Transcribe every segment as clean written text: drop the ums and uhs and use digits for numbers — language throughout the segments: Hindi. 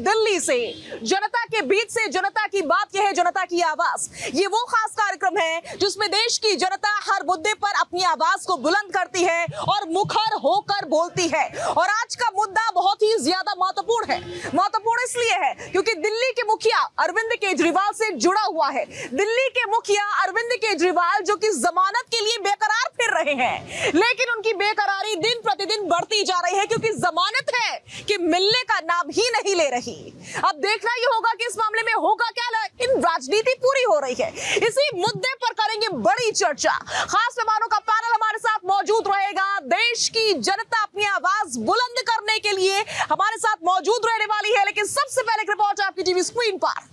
दिल्ली से, जनता के बीच से, जनता की बात यह है, जनता की आवाज। ये वो खास कार्यक्रम है जिसमें देश की जनता हर मुद्दे पर अपनी आवाज को बुलंद करती है और मुखर होकर बोलती है। और आज का मुद्दा बहुत ही ज्यादा महत्वपूर्ण है। महत्वपूर्ण इसलिए है क्योंकि दिल्ली के मुखिया अरविंद केजरीवाल से जुड़ा हुआ है। दिल्ली के मुखिया अरविंद केजरीवाल जो कि जमानत के लिए बेकरार फिर रहे हैं, लेकिन उनकी बेकरारी दिन प्रतिदिन बढ़ती जा रही है क्योंकि जमानत है कि मिलने का नाम ही नहीं ले रही। अब देखना ये होगा कि इस मामले में होगा क्या, लेकिन राजनीति पूरी हो रही है। इसी मुद्दे पर करेंगे बड़ी चर्चा। खास मेहमानों का पैनल हमारे साथ मौजूद रहेगा। देश की जनता अपनी आवाज बुलंद करने के लिए हमारे साथ मौजूद रहने वाली है, लेकिन सबसे पहले एक रिपोर्ट आपकी टीवी स्क्रीन पर।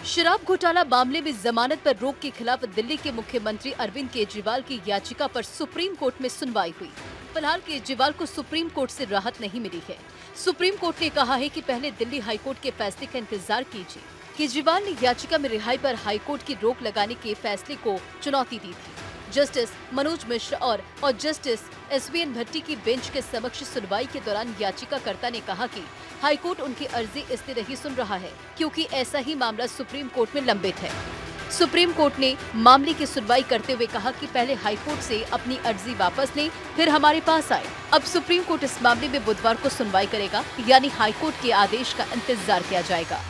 शराब घोटाला मामले में जमानत पर रोक के खिलाफ दिल्ली के मुख्यमंत्री अरविंद केजरीवाल की याचिका पर सुप्रीम कोर्ट में सुनवाई हुई। फिलहाल केजरीवाल को सुप्रीम कोर्ट से राहत नहीं मिली है। सुप्रीम कोर्ट ने कहा है कि पहले दिल्ली हाईकोर्ट के फैसले का इंतजार कीजिए। केजरीवाल ने याचिका में रिहाई पर हाईकोर्ट की रोक लगाने के फैसले को चुनौती दी थी। जस्टिस मनोज मिश्र और जस्टिस SVN भट्टी की बेंच के समक्ष सुनवाई के दौरान याचिकाकर्ता ने कहा कि हाईकोर्ट उनकी अर्जी इसलिए नहीं सुन रहा है क्योंकि ऐसा ही मामला सुप्रीम कोर्ट में लंबित है। सुप्रीम कोर्ट ने मामले की सुनवाई करते हुए कहा कि पहले हाईकोर्ट से अपनी अर्जी वापस लें, फिर हमारे पास आए। अब सुप्रीम कोर्ट इस मामले में बुधवार को सुनवाई करेगा, यानी हाईकोर्ट के आदेश का इंतजार किया जाएगा।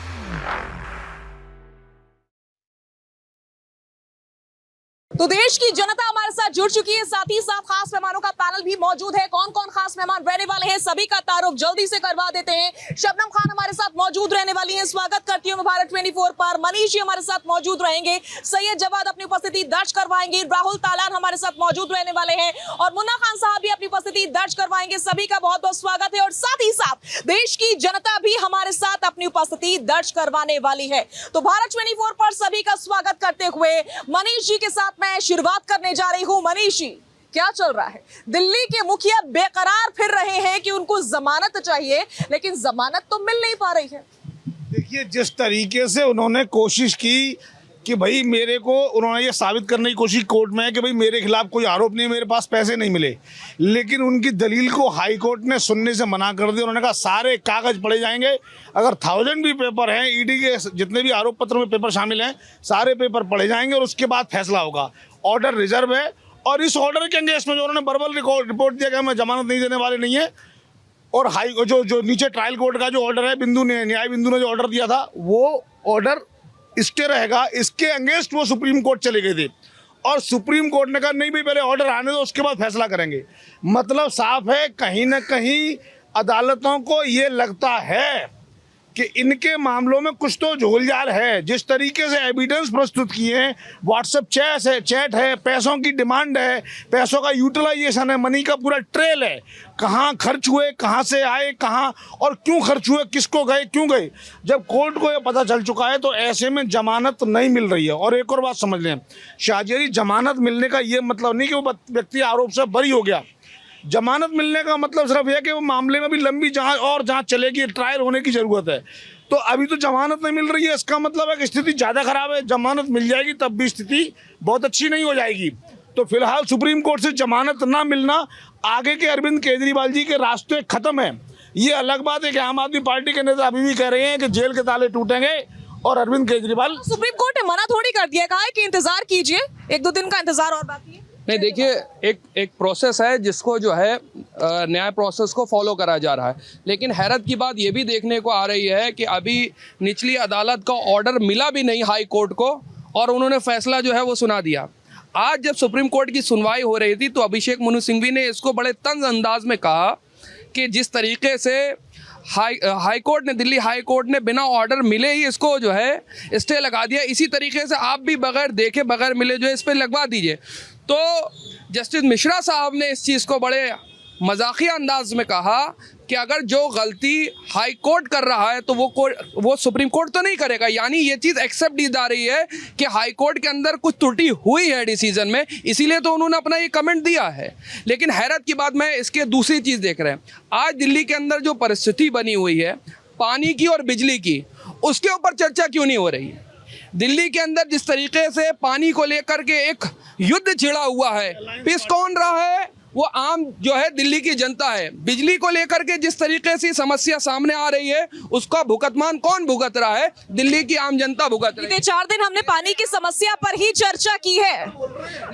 तो देश की जनता हमारे साथ जुड़ चुकी है, साथ ही साथ खास मेहमानों का पैनल भी मौजूद है। कौन कौन खास मेहमान रहने वाले हैं, सभी का तारुफ जल्दी से करवा देते हैं। शबनम खान हमारे साथ मौजूद रहने वाली हैं, स्वागत करती हूँ मैं भारत 24 पर। मनीष जी हमारे साथ मौजूद रहेंगे। सैयद जवाद अपनी उपस्थिति दर्ज करवाएंगे। राहुल तालान हमारे साथ मौजूद रहने वाले हैं और मुन्ना खान साहब भी अपनी उपस्थिति दर्ज करवाएंगे। सभी का बहुत बहुत स्वागत है और साथ ही साथ देश की जनता भी हमारे साथ अपनी उपस्थिति दर्ज करवाने वाली है। तो भारत 24 पर सभी का स्वागत करते हुए मनीष जी के साथ मैं शुरुआत करने जा रही हूं। मनीष जी, क्या चल रहा है? दिल्ली के मुखिया बेकरार फिर रहे हैं कि उनको जमानत चाहिए, लेकिन जमानत तो मिल नहीं पा रही है। देखिए, जिस तरीके से उन्होंने कोशिश की कि भाई मेरे को, उन्होंने ये साबित करने की कोशिश कोर्ट में है कि भाई मेरे खिलाफ कोई आरोप नहीं, मेरे पास पैसे नहीं मिले, लेकिन उनकी दलील को हाई कोर्ट ने सुनने से मना कर दिया। उन्होंने कहा सारे कागज पढ़े जाएंगे, अगर 1000 भी पेपर हैं, ईडी के जितने भी आरोप पत्र में पेपर शामिल हैं, सारे पेपर पढ़े जाएंगे और उसके बाद फैसला होगा। ऑर्डर रिजर्व है और इस ऑर्डर के अगेंस्ट में जो उन्होंने वर्बल रिपोर्ट दिया कि हमें जमानत नहीं देने वाले नहीं है, और हाई जो नीचे ट्रायल कोर्ट का जो ऑर्डर है, न्याय बिंदु ने जो ऑर्डर दिया था, वो ऑर्डर स्टे रहेगा। इसके अगेंस्ट वो सुप्रीम कोर्ट चले गए थे और सुप्रीम कोर्ट ने कहा नहीं भाई, पहले ऑर्डर आने दो, उसके बाद फैसला करेंगे। मतलब साफ है, कहीं ना कहीं अदालतों को ये लगता है कि इनके मामलों में कुछ तो झोलझाल है। जिस तरीके से एविडेंस प्रस्तुत किए हैं, व्हाट्सएप चैट है, पैसों की डिमांड है, पैसों का यूटिलाइजेशन है, मनी का पूरा ट्रेल है, कहाँ खर्च हुए, कहाँ से आए, कहाँ और क्यों खर्च हुए, किसको गए, क्यों गए। जब कोर्ट को ये पता चल चुका है तो ऐसे में जमानत नहीं मिल रही है। और एक और बात समझ लें शाहजेरी, जमानत मिलने का ये मतलब नहीं कि वो व्यक्ति आरोप से बरी हो गया। जमानत मिलने का मतलब सिर्फ यह कि वो मामले में भी लंबी जांच चलेगी, ट्रायल होने की ज़रूरत है। तो अभी तो जमानत नहीं मिल रही है, इसका मतलब है कि स्थिति ज़्यादा खराब है। जमानत मिल जाएगी तब भी स्थिति बहुत अच्छी नहीं हो जाएगी। तो फिलहाल सुप्रीम कोर्ट से जमानत ना मिलना, आगे के अरविंद केजरीवाल जी के रास्ते खत्म है। ये अलग बात है कि आम आदमी पार्टी के नेता अभी भी कह रहे हैं कि जेल के ताले टूटेंगे और अरविंद केजरीवाल। सुप्रीम कोर्ट ने मना थोड़ी कर दिया, कहा है कि इंतजार कीजिए, 1-2 दिन का इंतजार और बाकी है। नहीं, देखिए, एक प्रोसेस है जिसको जो है न्याय प्रोसेस को फॉलो करा जा रहा है, लेकिन हैरत की बात ये भी देखने को आ रही है कि अभी निचली अदालत का ऑर्डर मिला भी नहीं हाई कोर्ट को और उन्होंने फैसला जो है वो सुना दिया। आज जब सुप्रीम कोर्ट की सुनवाई हो रही थी तो अभिषेक मनु सिंघवी ने इसको बड़े तंज अंदाज में कहा कि जिस तरीके से हाई कोर्ट ने, दिल्ली हाई कोर्ट ने बिना ऑर्डर मिले ही इसको जो है स्टे लगा दिया, इसी तरीके से आप भी बगैर देखे, बगैर मिले जो है इस पर लगवा दीजिए। तो जस्टिस मिश्रा साहब ने इस चीज़ को बड़े मजाकिया अंदाज में कहा कि अगर जो गलती हाई कोर्ट कर रहा है तो वो सुप्रीम कोर्ट तो नहीं करेगा, यानी ये चीज़ एक्सेप्ट की जा रही है कि हाई कोर्ट के अंदर कुछ त्रुटि हुई है डिसीजन में, इसीलिए तो उन्होंने अपना ये कमेंट दिया है। लेकिन हैरत की बात, मैं इसके दूसरी चीज़ देख रहे हैं, आज दिल्ली के अंदर जो परिस्थिति बनी हुई है पानी की और बिजली की, उसके ऊपर चर्चा क्यों नहीं हो रही है? दिल्ली के अंदर जिस तरीके से पानी को लेकर के एक युद्ध छिड़ा हुआ है, पीस कौन रहा है? वो आम जो है दिल्ली की जनता है। बिजली को लेकर के जिस तरीके से समस्या सामने आ रही है उसका भुगतान कौन भुगत रहा है? दिल्ली की आम जनता भुगत रही है। बीते 4 दिन हमने पानी की समस्या पर ही चर्चा की है।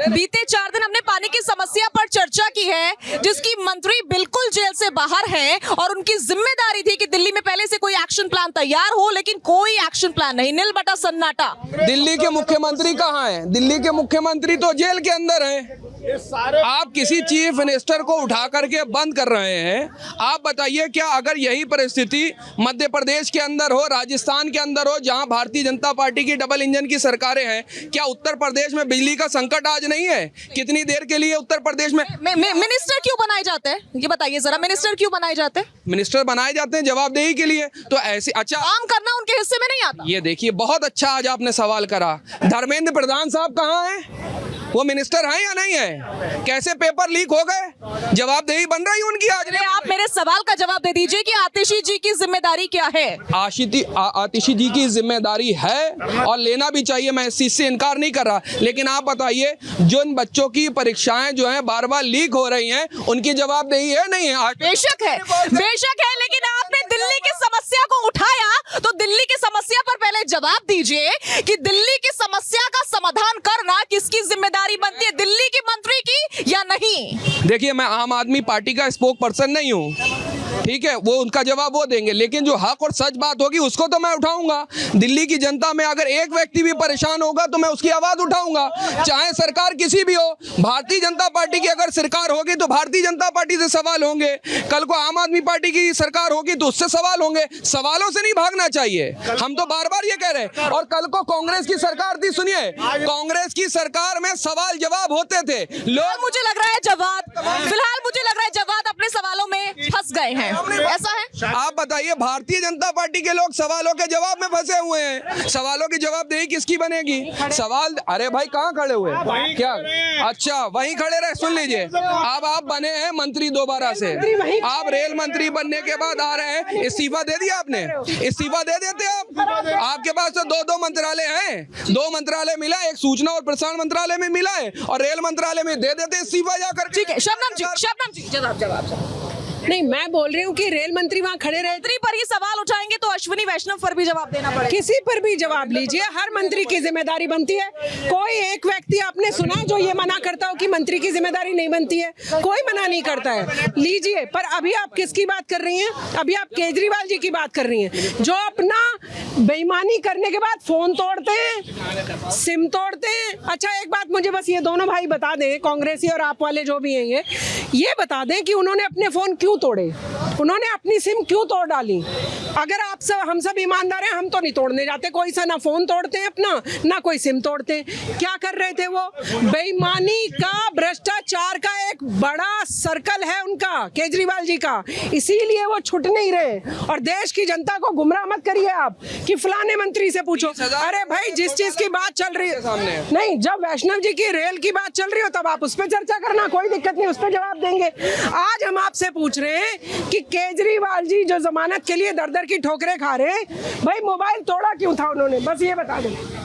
बीते 4 दिन हमने पानी की समस्या पर चर्चा की है, जिसकी मंत्री बिल्कुल जेल से बाहर हैं और उनकी जिम्मेदारी थी कि दिल्ली में पहले से कोई एक्शन प्लान तैयार हो, लेकिन कोई एक्शन प्लान नहीं, नील बटा सन्नाटा। दिल्ली के मुख्यमंत्री कहाँ हैं? दिल्ली के मुख्यमंत्री तो जेल के अंदर हैं। आप किसी चीफ मिनिस्टर को उठा करके बंद कर रहे हैं। आप बताइए, क्या अगर यही परिस्थिति मध्य प्रदेश के अंदर हो, राजस्थान के अंदर हो, जहां भारतीय जनता पार्टी की डबल इंजन की सरकारें हैं, क्या उत्तर प्रदेश में बिजली का संकट आज नहीं है? कितनी देर के लिए उत्तर प्रदेश में मिनिस्टर क्यों बनाए जाते हैं, ये बताइए जरा, मिनिस्टर क्यों बनाए जाते हैं? मिनिस्टर बनाए जाते हैं जवाबदेही के लिए। तो ऐसे अच्छा काम करना उनके हिस्से में नहीं आता। ये देखिए, बहुत अच्छा आज आपने सवाल करा। धर्मेंद्र प्रधान साहब कहाँ हैं? वो मिनिस्टर हैं या नहीं है? कैसे पेपर लीक हो गए? जवाबदेही बन रही उनकी आज। आप मेरे सवाल का जवाब दे दीजिए कि आतिशी जी की जिम्मेदारी क्या है? आतिशी जी की जिम्मेदारी है और लेना भी चाहिए, मैं इस चीज से इनकार नहीं कर रहा। लेकिन आप बताइए, जो इन बच्चों की परीक्षाएं जो हैं बार बार लीक हो रही हैं, उनकी जवाबदेही है नहीं है? बेशक है, बेशक है, लेकिन आपने दिल्ली की समस्या को उठाया तो दिल्ली की समस्या पर पहले जवाब दीजिए कि दिल्ली की समस्या का समाधान करना किसकी जिम्मेदारी बनती है, दिल्ली की मंत्री की या नहीं? देखिए, मैं आम आदमी पार्टी का स्पोक पर्सन नहीं हूँ, ठीक है, वो उनका जवाब वो देंगे, लेकिन जो हक और सच बात होगी उसको तो मैं उठाऊंगा। दिल्ली की जनता में अगर एक व्यक्ति भी परेशान होगा तो मैं उसकी आवाज उठाऊंगा, चाहे सरकार किसी भी हो। भारतीय जनता पार्टी की अगर सरकार होगी तो भारतीय जनता पार्टी से सवाल होंगे, कल को आम आदमी पार्टी की सरकार होगी तो उससे सवाल होंगे। सवालों से नहीं भागना चाहिए, हम तो बार बार ये कह रहे हैं। और कल को कांग्रेस की सरकार थी, सुनिए, कांग्रेस की सरकार में सवाल जवाब होते थे। लोग, मुझे लग रहा है फिलहाल मुझे लग रहा है जवाब अपने सवालों में फंस गए हैं, ऐसा है? आप बताइए, भारतीय जनता पार्टी के लोग सवालों के जवाब में फंसे हुए हैं। सवालों की जवाबदेही किसकी बनेगी? सवाल, अरे भाई कहाँ खड़े हुए? क्या? अच्छा, वहीं खड़े रहे। सुन लीजिए, अब आप बने हैं मंत्री दोबारा से, आप रेल मंत्री बनने के बाद आ रहे हैं, इस्तीफा दे दिया आपने? इस्तीफा दे देते आप? आपके पास तो दो मंत्रालय हैं, 2 मंत्रालय मिला, एक सूचना और प्रसारण मंत्रालय में मिला है और रेल मंत्रालय में दे देते इस्तीफा जाकर। ठीक है, शबनम जी जवाब। नहीं, मैं बोल रही हूँ कि रेल मंत्री वहाँ खड़े रहे। मंत्री पर ही सवाल उठाएंगे तो अश्विनी वैष्णव पर भी जवाब देना पड़ेगा। किसी पर भी जवाब लीजिए, हर मंत्री की जिम्मेदारी बनती है। कोई एक व्यक्ति आपने सुना जो ये मना करता हो कि मंत्री की जिम्मेदारी नहीं बनती है? कोई मना नहीं करता है, लीजिए। पर अभी आप किसकी बात कर रही हैं? अभी आप केजरीवाल जी की बात कर रही हैं, जो अपना बेईमानी करने के बाद फोन तोड़ते हैं, सिम तोड़ते हैं। अच्छा, एक बात मुझे बस ये दोनों भाई बता दें, कांग्रेसी और आप वाले जो भी हैं, ये बता दें कि उन्होंने अपने फोन क्यों तोड़े, उन्होंने अपनी सिम क्यों तोड़ डाली? अगर आप सब, हम सब ईमानदार हैं, हम तो नहीं तोड़ने जाते, कोई सा ना फोन तोड़ते हैं अपना, ना कोई सिम तोड़ते हैं। क्या कर रहे थे वो? बेईमानी का, भ्रष्टाचार का एक बड़ा सर्कल है उनका, केजरीवाल जी का, इसीलिए वो छूट नहीं रहे। और देश की जनता को गुमराह मत करिए आप कि फलाने मंत्री से पूछो। अरे भाई, जिस चीज की बात चल रही है, नहीं, जब वैष्णव जी की रेल की बात चल रही हो तब आप उस पर चर्चा करना, कोई दिक्कत नहीं, उस पर जवाब देंगे। आज हम आपसे पूछ रहे हैं कि केजरीवाल जी जो जमानत के लिए दर-दर की ठोकरें खा रहे हैं, भाई मोबाइल तोड़ा क्यों था उन्होंने? बस ये बता दें।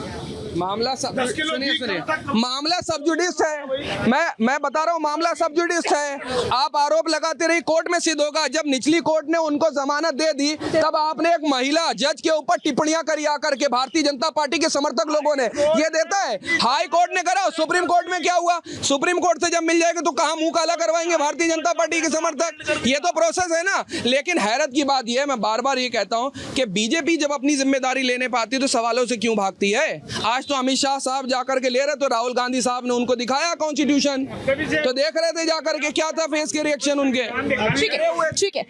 मामला सुनिए, मामला सब जुडिस है। मैं बता रहा हूँ, मामला सब जुडिस है। आप आरोप लगाते रही, कोर्ट में सिद्ध होगा। जब निचली कोर्ट ने उनको जमानत दे दी, तब आपने एक महिला जज के ऊपर टिप्पणियां करी आकर के, भारतीय जनता पार्टी के समर्थक लोगों ने। ये देता है, हाई कोर्ट ने करा, सुप्रीम कोर्ट में क्या हुआ? सुप्रीम कोर्ट से जब मिल जाएगा तो कहाँ मुंह काला करवाएंगे भारतीय जनता पार्टी के समर्थक? ये तो प्रोसेस है ना। लेकिन हैरत की बात यह है, मैं बार बार ये कहता हूँ कि बीजेपी जब अपनी जिम्मेदारी लेने पाती है तो सवालों से क्यों भागती है? आज तो अमित शाह साहब जाकर के ले रहे, तो राहुल गांधी साहब ने उनको दिखाया कॉन्स्टिट्यूशन, तो देख रहे थे जाकर के क्या था फेस के रिएक्शन उनके। ठीक है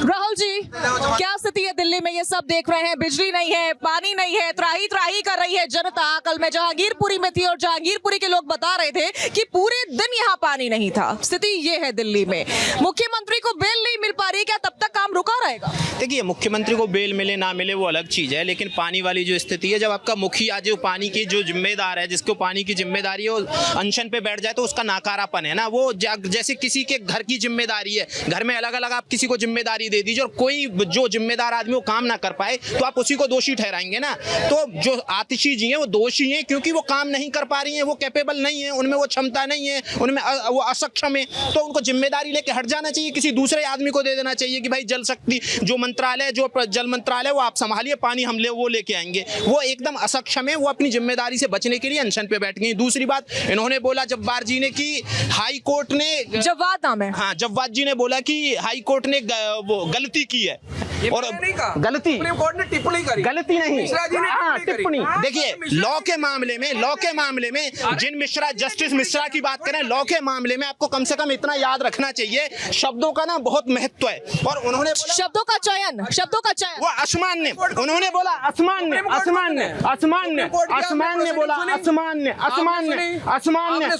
राहुल जी, क्या स्थिति है दिल्ली में? ये सब देख रहे हैं, बिजली नहीं है, पानी नहीं है, त्राही त्राही कर रही है जनता। कल मैं जहांगीरपुरी में थी और जहांगीरपुरी के लोग बता रहे थे कि पूरे दिन यहाँ पानी नहीं था। स्थिति ये है दिल्ली में। मुख्यमंत्री को बेल नहीं मिल पा रही, क्या तब तक काम रुका रहेगा? देखिए, मुख्यमंत्री को बेल मिले ना मिले वो अलग चीज है, लेकिन पानी वाली जो स्थिति है, जब आपका मुखिया जो पानी पानी की जो जिम्मेदार है, जिसको पानी की जिम्मेदारी है, वो अनशन पे बैठ जाए तो उसका नाकारापन है ना। वो जैसे किसी के घर की जिम्मेदारी है, घर में अलग अलग आप किसी को जिम्मेदारी दे दीजिए और कोई जो जिम्मेदार आदमी वो काम ना कर पाए तो आप उसी को दोषी ठहराएंगे ना। तो जो आतिशी जी हैं वो दोषी हैं क्योंकि वो काम नहीं कर पा रही हैं, वो कैपेबल नहीं है, उनमें वो क्षमता नहीं है, उनमें वो असक्षम है। तो उनको जिम्मेदारी लेके हट जाना चाहिए, किसी दूसरे आदमी को दे देना चाहिए कि भाई जल शक्ति जो मंत्रालय, जो जल मंत्रालय वो आप संभालिए, पानी हम वो लेके आएंगे। वो एकदम असक्षम है, वो अपनी जिम्मेदारी से बचने के लिए अनशन पे बैठ गई। दूसरी बात इन्होंने बोला जब्बार जी ने कि हाई कोर्ट ने, जव्वाद नाम है, हाँ जव्वाद जी ने बोला कि हाई कोर्ट ने वो गलती की है और गलती कोर्ट ने टिप्पणी करी, गलती नहीं, मिश्रा जी ने हाँ टिप्पणी टिप्पणी। देखिए लॉ के मामले में जिन मिश्रा, जस्टिस मिश्रा की बात करें, लॉ के मामले में आपको कम से कम इतना याद रखना चाहिए, शब्दों का ना बहुत महत्व है। और उन्होंने शब्दों का चयन वो असामान्य, उन्होंने बोला असामान्य,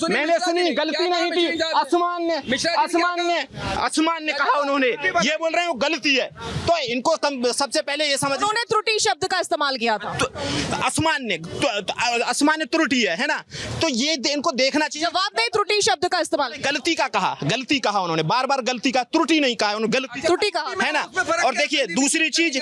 मैंने सुनी, गलती नहीं थी, असामान्य कहा उन्होंने, ये बोल रहे हैं वो गलती है। तो इनको सबसे पहले ये समझ, उन्होंने त्रुटि शब्द का इस्तेमाल किया था, असामान्य त्रुटि है ना। तो ये इनको देखना चाहिए। जवाब नहीं, त्रुटि शब्द का इस्तेमाल, गलती कहा उन्होंने, बार गलती का, त्रुटि नहीं कहा उन्होंने, गलती त्रुटि कहा है ना। और देखिए दूसरी चीज,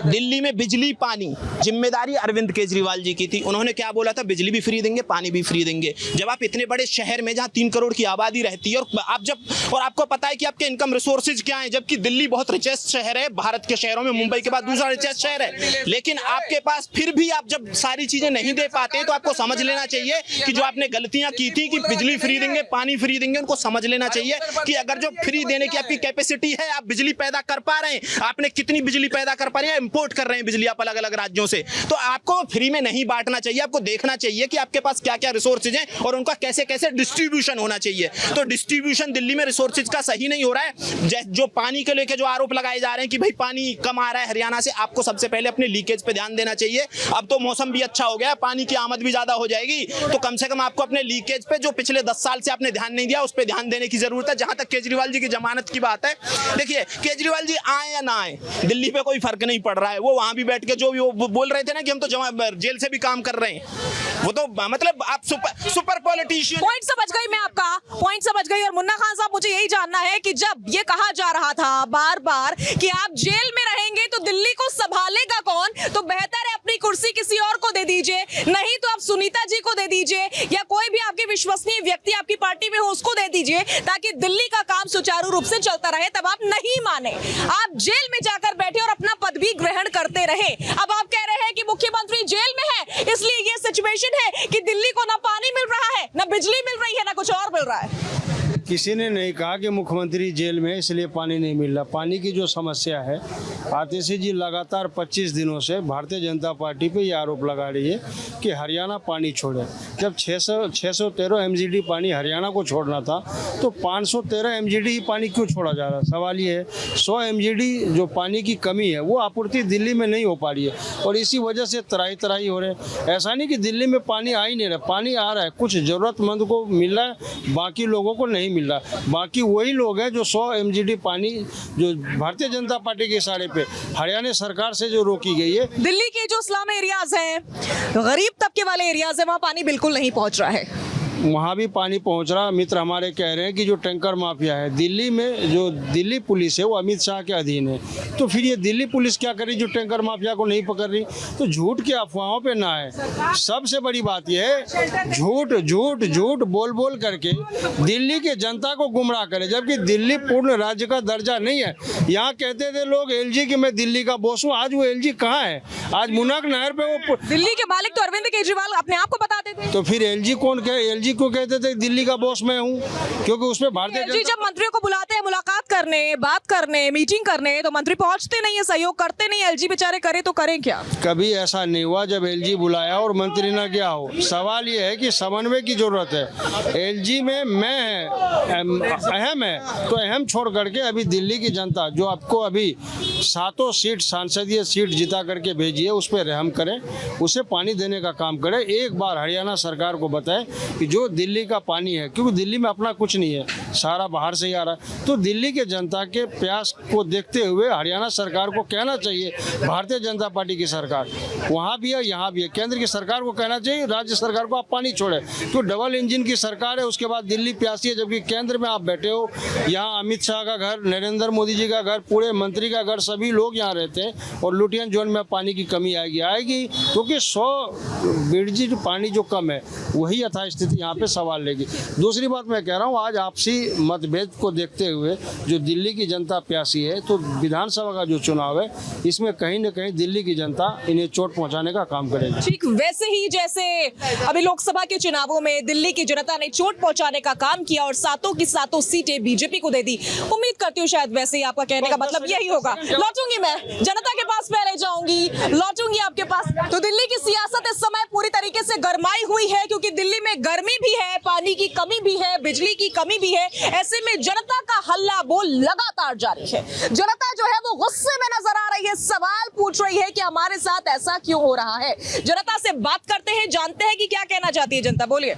दिल्ली में बिजली पानी जिम्मेदारी अरविंद केजरीवाल जी की थी। उन्होंने क्या बोला था, बिजली भी फ्री देंगे, पानी भी फ्री देंगे। जब आप इतने बड़े शहर में जहाँ 3 करोड़ की आबादी रहती है और आपको पता है कि आपके इनकम रिसोर्सेज क्या है, जबकि दिल्ली बहुत रिचेस्ट शहर है, भारत के शहरों में मुंबई के बाद दूसरा रिचेस्ट शहर है, लेकिन आपके पास फिर भी आप जब सारी चीजें नहीं दे पाते हैं तो आपको समझ लेना चाहिए कि जो आपने गलतियां की थी कि बिजली फ्री देंगे, पानी फ्री देंगे, उनको समझ लेना चाहिए कि अगर जो फ्री देने की आपकी कैपेसिटी है, आप बिजली पैदा कर पा रहे हैं, आपने कितनी बिजली पैदा कर पा रहे हैं, इंपोर्ट कर रहे हैं बिजली आप अलग अलग राज्यों से, तो आपको फ्री में नहीं बांटना चाहिए। आपको देखना चाहिए कि आपके पास क्या क्या रिसोर्सेज हैं और उनका कैसे कैसे डिस्ट्रीब्यूशन होना चाहिए। तो डिस्ट्रीब्यूशन दिल्ली में रिसोर्सेज का सही नहीं हो रहा है। जो पानी के लेके जो आरोप लगाए जा रहे हैं कि भाई पानी कम आ रहा है हरियाणा से, आपको सबसे पहले अपने लीकेज पे ध्यान देना चाहिए। अब तो मौसम भी अच्छा हो गया, पानी की आमद भी ज्यादा हो जाएगी, तो कम से कम आपको अपने लीकेज पे जो पिछले 10 साल से आपने ध्यान नहीं दिया उस पर ध्यान देने की जरूरत है। जहां तक केजरीवाल जी की जमानत की बात है, देखिए केजरीवाल जी आए या ना आए, दिल्ली पे कोई फर्क नहीं पड़ रहा है। वो वहां भी बैठ के जो वो बोल रहे थे ना कि हम तो जेल से भी काम कर रहे हैं, वो तो मतलब आप सुपर पॉलिटिशियन। पॉइंट समझ गई मैं, आपका पॉइंट समझ गई। और मुन्ना खान साहब, मुझे यही जानना है कि जब ये कहा जा रहा था बार बार कि आप जेल में रहेंगे तो दिल्ली को संभालेगा कौन, तो बेहतर है अपनी कुर्सी किसी और को दे दीजिए, नहीं तो आप सुनीता जी को दे दीजिए या कोई भी आपके विश्वसनीय व्यक्ति आपकी पार्टी में हो उसको दे दीजिए, ताकि दिल्ली का काम सुचारू रूप से चलता रहे। तब आप नहीं माने, आप जेल में जाकर बैठे और अपना पद भी ग्रहण करते रहे। अब आप कह रहे हैं कि मुख्यमंत्री जेल में है, इसलिए ये सिचुएशन है कि दिल्ली को ना पानी मिल रहा है, ना बिजली मिल रही है, ना कुछ और मिल रहा है। किसी ने नहीं कहा कि मुख्यमंत्री जेल में इसलिए पानी नहीं मिल रहा। पानी की जो समस्या है, आतिशी जी लगातार 25 दिनों से भारतीय जनता पार्टी पे ये आरोप लगा रही है कि हरियाणा पानी छोड़े। जब 613 MGD पानी हरियाणा को छोड़ना था तो 513 MGD ही पानी क्यों छोड़ा जा रहा है? सवाल ये है 100 MGD जो पानी की कमी है वो आपूर्ति दिल्ली में नहीं हो पा रही है और इसी वजह से तराई हो रहे हैं। ऐसा नहीं कि दिल्ली में पानी आ ही नहीं रहा, पानी आ रहा है, कुछ ज़रूरतमंद को मिल रहा है, बाकी लोगों को नहीं मिल रहा। बाकी वही लोग हैं जो 100 MGD पानी जो भारतीय जनता पार्टी के इशारे पे हरियाणा सरकार से जो रोकी गई है। दिल्ली के जो स्लम एरियाज हैं, गरीब तबके वाले एरियाज हैं, वहाँ पानी बिल्कुल नहीं पहुँच रहा है। वहाँ भी पानी पहुँच रहा। मित्र हमारे कह रहे हैं कि जो टैंकर माफिया है दिल्ली में, जो दिल्ली पुलिस है वो अमित शाह के अधीन है, तो फिर ये दिल्ली पुलिस क्या कर रही जो टैंकर माफिया को नहीं पकड़ रही? तो झूठ की अफवाहों पे ना है। सबसे बड़ी बात यह है झूठ बोल करके दिल्ली की जनता को गुमराह करे, जबकि दिल्ली पूर्ण राज्य का दर्जा नहीं है। यहाँ कहते थे लोग LG कि मैं दिल्ली का बॉस हूँ, आज वो LG कहाँ है? आज मुनाक नहर पे वो दिल्ली के मालिक तो अरविंद केजरीवाल अपने आप को बताते थे। तो फिर LG कौन कहे? LG को कहते थे दिल्ली का बॉस मैं हूँ, क्योंकि उसमें भारतीय LG जब मंत्रियों को बुलाते हैं मुलाकात करने, बात करने, मीटिंग करने, तो मंत्री पहुंचते नहीं है, सहयोग करते नहीं। LG बेचारे करे तो करें क्या? कभी ऐसा नहीं हुआ जब LG बुलाया और मंत्री ना गया हो। सवाल ये है कि समन्वय की जरूरत है। LG में मैं अहम है तो अहम छोड़ करके अभी दिल्ली की जनता जो आपको अभी 7 सीट सांसदीय सीट जिता करके भेजी है उस पर रहम करें, उसे पानी देने का काम करें। एक बार हरियाणा सरकार को बताएं कि जो दिल्ली का पानी है, क्योंकि दिल्ली में अपना कुछ नहीं है, सारा बाहर से ही आ रहा है। तो दिल्ली के जनता के प्यास को देखते हुए हरियाणा सरकार को कहना चाहिए, भारतीय जनता पार्टी की सरकार वहाँ भी है यहाँ भी है, केंद्र की सरकार को कहना चाहिए राज्य सरकार को आप पानी छोड़े। तो डबल इंजन की सरकार है, उसके बाद दिल्ली प्यासी है, जबकि केंद्र में आप बैठे हो। यहाँ अमित शाह का घर, नरेंद्र मोदी जी का घर, पूरे मंत्री का घर, सभी लोग यहाँ रहते हैं और लुटियन जोन में पानी की कमी आएगी क्योंकि 100 बीडजी पानी जो कम है वही यथास्थिति यहाँ पे सवाल लेगी। दूसरी बात मैं कह रहा हूँ, आज आपसी मतभेद को देखते हुए जो दिल्ली की जनता प्यासी है, तो विधानसभा का जो चुनाव है इसमें कहीं न कहीं दिल्ली की जनता इन्हें चोट पहुंचाने का काम करेगी। ठीक वैसे ही जैसे अभी लोकसभा के चुनावों में दिल्ली की जनता ने चोट पहुंचाने का काम किया और सातों की सातों सीटें बीजेपी को दे दी, उम्मीद करती हूँ शायद वैसे ही आपका कहने का मतलब यही होगा। लौटूंगी मैं जनता के पास, पहले जाऊंगी, लौटूंगी आपके पास। तो दिल्ली की सियासत इस समय पूरी तरीके से गरमाई हुई है क्योंकि दिल्ली में गर्मी भी है, पानी की कमी भी है, बिजली की कमी भी है। ऐसे में जनता का हल्ला बोल लगातार जारी है। जनता जो है वो गुस्से में नजर आ रही है, सवाल पूछ रही है कि हमारे साथ ऐसा क्यों हो रहा है। जनता से बात करते हैं, जानते हैं कि क्या कहना चाहती है जनता। बोलिए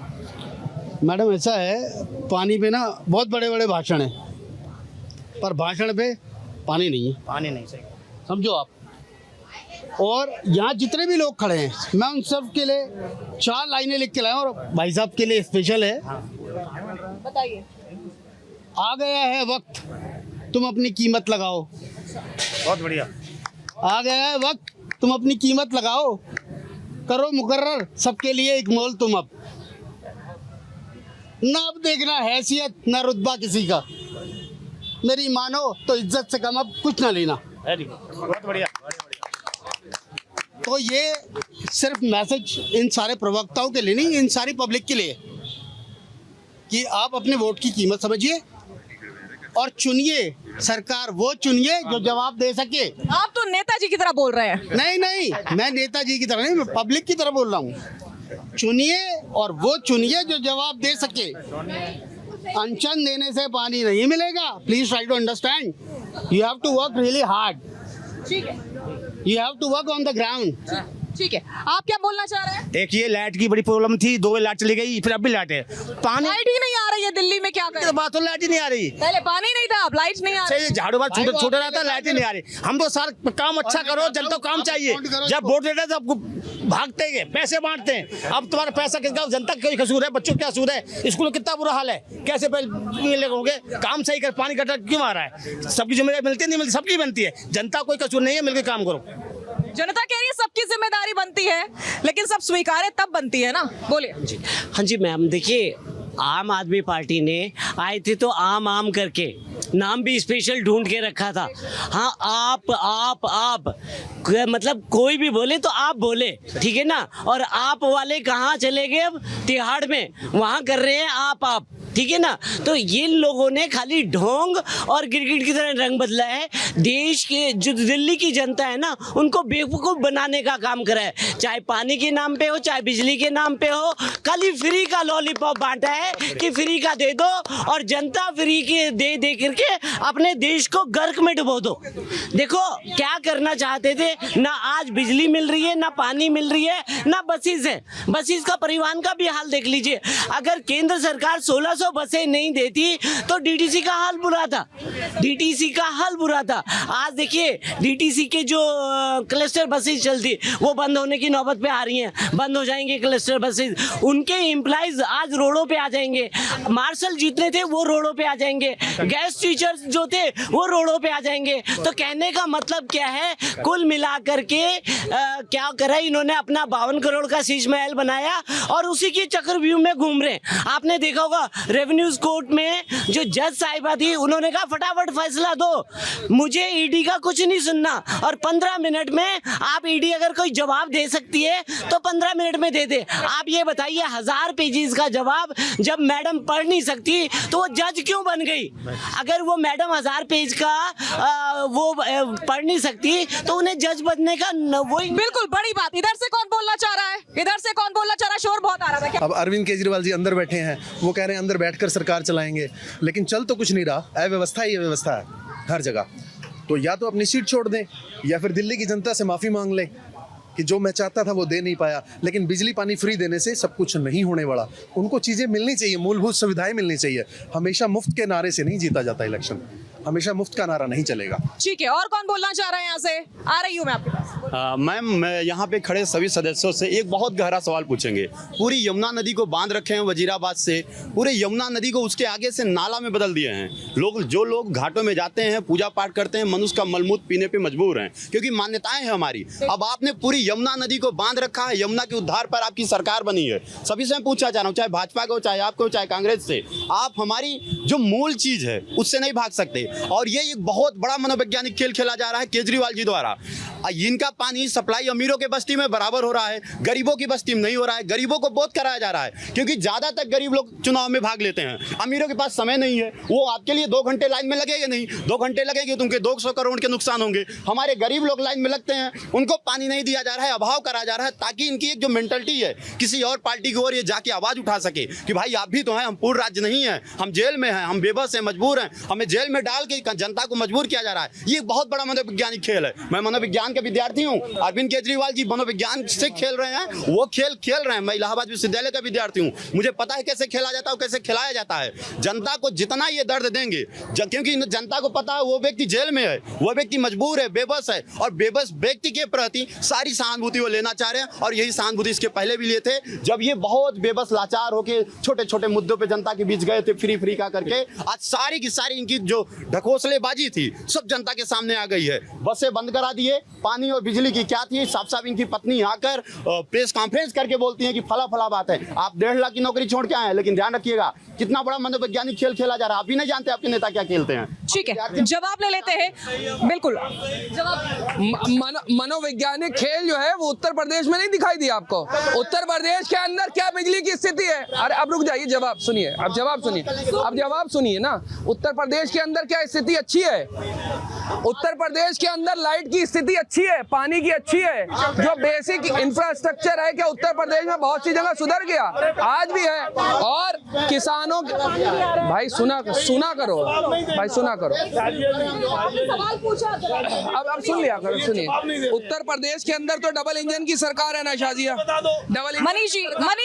मैडम। ऐसा है, पानी पे ना बहुत बड़े बड़े भाषण है, पर भाषण पे पानी नहीं है। पानी नहीं सही समझो आप। और यहाँ जितने भी लोग खड़े हैं, मैं उन सब के लिए 4 लाइनें लिख के लाया और भाई साहब के लिए स्पेशल है। बताइए। आ गया है वक्त, तुम अपनी कीमत लगाओ। बहुत बढ़िया। आ गया है वक्त, तुम अपनी कीमत लगाओ, करो मुकर्रर सबके लिए एक मोल तुम अब। ना अब देखना हैसियत ना रुतबा किसी का, मेरी मानो तो इज्जत से कम अब कुछ ना लेना। बहुत बढ़िया। तो ये सिर्फ मैसेज इन सारे प्रवक्ताओं के लिए नहीं, इन सारी पब्लिक के लिए कि आप अपने वोट की कीमत समझिए और चुनिए सरकार, वो चुनिए जो जवाब दे सके। आप तो नेताजी की तरह बोल रहे हैं। नहीं, मैं नेताजी की तरह नहीं, मैं पब्लिक की तरह बोल रहा हूँ। चुनिए और वो चुनिए जो जवाब दे सके। अनशन देने से पानी नहीं मिलेगा। Please try to understand, you have to work really hard, ठीक है, you have to work on the ground. ठीक है। आप क्या बोलना चाह रहे हैं? देखिए, लाइट की बड़ी प्रॉब्लम थी, 2 लाइट चली गई, फिर अब भी लाइट है। पानी लाइट ही नहीं आ रही है दिल्ली में, क्या करें? बात तो लाइट ही नहीं आ रही। पहले पानी नहीं था, अब लाइट नहीं आ रही। झाड़ू बात छोटा रहता, लाइट ही नहीं आ रही। हम तो सारा काम अच्छा करो, जनता को काम चाहिए। जब वोट देते तो आपको भागते हैं, पैसे बांटते हैं। अब तुम्हारा पैसा किसका? जनता का कोई कसूर है? बच्चों का कसूर है? स्कूल में कितना बुरा हाल है, कैसे मिलेंगे? काम सही कर, पानी कटा क्यों आ रहा है? सबकी जिम्मेदारी मिलती नहीं मिलती, सबकी बनती है। जनता कोई कसूर नहीं है, मिलकर काम करो। जनता कह रही है सबकी जिम्मेदारी बनती है, लेकिन सब स्वीकार्य तब बनती है ना। बोलिए। हाँ जी मैम, देखिए आम आदमी पार्टी ने आए थे तो आम करके नाम भी स्पेशल ढूंढ के रखा था। हाँ, आप मतलब कोई भी बोले तो आप बोले, ठीक है ना। और आप वाले कहाँ चले गए? अब तिहाड़ में वहाँ कर रहे हैं आप, ठीक है ना। तो ये लोगों ने खाली ढोंग और गिरगिट की तरह रंग बदला है। देश के जो दिल्ली की जनता है ना, उनको बेवकूफ़ बनाने का काम करा है। चाहे पानी के नाम पे हो, चाहे बिजली के नाम पे हो, खाली फ्री का लॉलीपॉप बांटा है कि फ्री का दे दो और जनता फ्री के दे करके अपने देश को गर्क में डुबो दो। देखो क्या करना चाहते थे, ना आज बिजली मिल रही है, ना पानी मिल रही है, ना बसेस है। बसेस का परिवहन का भी हाल देख लीजिए। अगर केंद्र सरकार 1600 बसें नहीं देती तो डीटीसी का हाल बुरा था, डीटीसी का हाल बुरा था। आज देखिए डीटीसी के जो क्लस्टर बसेस चलती वो बंद होने की नौबत पे आ रही हैं, बंद हो जाएंगे क्लस्टर बसेस। उनके एम्प्लॉइज आज रोडों पे आ जाएंगे। मार्शल जितने थे वो रोडों पे आ जाएंगे, गेस्ट टीचर्स जो थे वो रोडों पे आ जाएंगे। तो कहने का मतलब क्या है, कुल मिलाकर के क्या करा इन्होंने, अपना 52 करोड़ का शीश महल बनाया और उसी की चक्रव्यूह में घूम रहे। आपने देखा होगा रेवेन्यू कोर्ट में जो जज साहिबा थी, उन्होंने कहा फटाफट फैसला दो, मुझे ईडी का कुछ नहीं सुनना। और 15 मिनट में आप ईडी अगर कोई जवाब दे सकती है तो 15 मिनट में दे दे। आप ये बताइए 1000 पेजेस का जवाब जब मैडम पढ़ नहीं सकती तो वो जज क्यों बन गई? अगर वो मैडम 1000 पेज का वो पढ़ नहीं सकती तो उन्हें जज बनने का वही। बिल्कुल बड़ी बात। इधर से कौन बोलना चाह रहा है? इधर से कौन बोलना चाह रहा है? शोर बहुत आ रहा था। अब अरविंद केजरीवाल जी अंदर बैठे हैं, वो कह रहे हैं अंदर बैठकर सरकार चलाएंगे, लेकिन चल तो कुछ नहीं रहा। अव्यवस्था ही अव्यवस्था है हर जगह। तो या तो अपनी सीट छोड़ दें या फिर दिल्ली की जनता से माफ़ी मांग लें। कि जो मैं चाहता था वो दे नहीं पाया, लेकिन बिजली पानी फ्री देने से सब कुछ नहीं होने वाला। उनको चीज़ें मिलनी चाहिए, मूलभूत सुविधाएं मिलनी चाहिए। हमेशा मुफ्त के नारे से नहीं जीता जाता इलेक्शन, हमेशा मुफ्त का नारा नहीं चलेगा। ठीक है, और कौन बोलना चाह रहा है यहाँ से? आ रही हूँ मैं आपके पास। मैम, मैं यहाँ पे खड़े सभी सदस्यों से एक बहुत गहरा सवाल पूछेंगे। पूरी यमुना नदी को बांध रखे हैं वजीराबाद से, पूरे यमुना नदी को उसके आगे से नाला में बदल दिए हैं। जो लोग घाटों में जाते हैं, पूजा पाठ करते हैं, मनुष्य का मलमूत्र पीने पे मजबूर हैं, क्योंकि मान्यताएं हैं हमारी। अब आपने पूरी यमुना नदी को बांध रखा है। यमुना के उद्धार पर आपकी सरकार बनी है। सभी से मैं पूछना चाह रहा हूँ, चाहे भाजपा को, चाहे आपको, चाहे कांग्रेस से, आप हमारी जो मूल चीज है उससे नहीं भाग सकते। और ये एक बहुत बड़ा मनोवैज्ञानिक खेल खेला जा रहा है केजरीवाल जी द्वारा। इनका पानी सप्लाई अमीरों के बस्ती में बराबर हो रहा है, गरीबों की बस्ती में नहीं हो रहा है। गरीबों को बोध कराया जा रहा है, क्योंकि ज्यादातर गरीब लोग चुनाव में भाग लेते हैं। अमीरों के पास समय नहीं है, वो आपके लिए 2 घंटे लाइन में लगेगा नहीं, 2 घंटे लगेगी तो उनके 200 करोड़ के नुकसान होंगे। हमारे गरीब लोग लाइन में लगते हैं, उनको पानी नहीं दिया जा रहा है, अभाव करा जा रहा है, ताकि इनकी एक जो मेंटलिटी है किसी और पार्टी की ओर ये जाके आवाज उठा सके कि भाई आप भी तो हैं, हम पूर्ण राज्य नहीं है, हम जेल में हैं, हम बेबस हैं, मजबूर हैं, हमें जेल में डाल के जनता को मजबूर किया जा रहा है। ये बहुत बड़ा मनोवैज्ञानिक खेल है। मैं मनोविज्ञान का विद्यार्थी हूँ, अरविंद केजरीवाल जी मनोविज्ञान से खेल रहे हैं, वो खेल खेल रहे हैं। मैं इलाहाबाद विश्वविद्यालय का विद्यार्थी हूँ, मुझे पता है कैसे खेला जाता है, कैसे खिलाया जाता है। जनता को जितना ये दर्द देंगे, क्योंकि जनता को पता है वो व्यक्ति जेल में है, वो व्यक्ति मजबूर है, बेबस है, और बेबस व्यक्ति के प्रति सारी सहानुभूति वो लेना चाह रहे हैं। और यही सहानुभूति इसके पहले भी लिए थे, जब ये बहुत बेबस लाचार होकर छोटे छोटे मुद्दों पर जनता के बीच गए थे फ्री का करके। आज सारी की सारी इनकी जो ढकोसलेबाजी थी सब जनता के सामने आ गई है। बसें बंद करा दिए, पानी और बिजली की क्या थी, साफ साफ इनकी पत्नी आकर प्रेस कॉन्फ्रेंस करके बोलती है कि फला बात है। आप 1.5 लाख की नौकरी छोड़ के आए हैं, लेकिन ध्यान रखिएगा कितना बड़ा मनोवैज्ञानिक खेल खेला जा रहा है। आप भी नहीं जानते आपके नेता क्या खेलते हैं। ठीक है, जवाब ले लेते हैं। बिल्कुल, मनोवैज्ञानिक खेल जो है वो उत्तर प्रदेश में नहीं दिखाई दिया आपको? उत्तर प्रदेश के अंदर क्या बिजली की स्थिति है? अरे अब रुक जाइए, जवाब सुनिए, अब जवाब सुनिए, अब जवाब सुनिए ना। उत्तर प्रदेश के अंदर क्या स्थिति अच्छी है? उत्तर प्रदेश के अंदर लाइट की स्थिति अच्छी है, पानी की अच्छी है, जो बेसिक इंफ्रास्ट्रक्चर है क्या उत्तर प्रदेश में बहुत सी जगह सुधर गया, आज भी है। और किसानों भाई सुना करो भाई, सुना करो। अब सुन लिया करो, सुनिए। उत्तर प्रदेश के अंदर तो डबल इंजन की सरकार है ना शाजिया, डबल। मनीष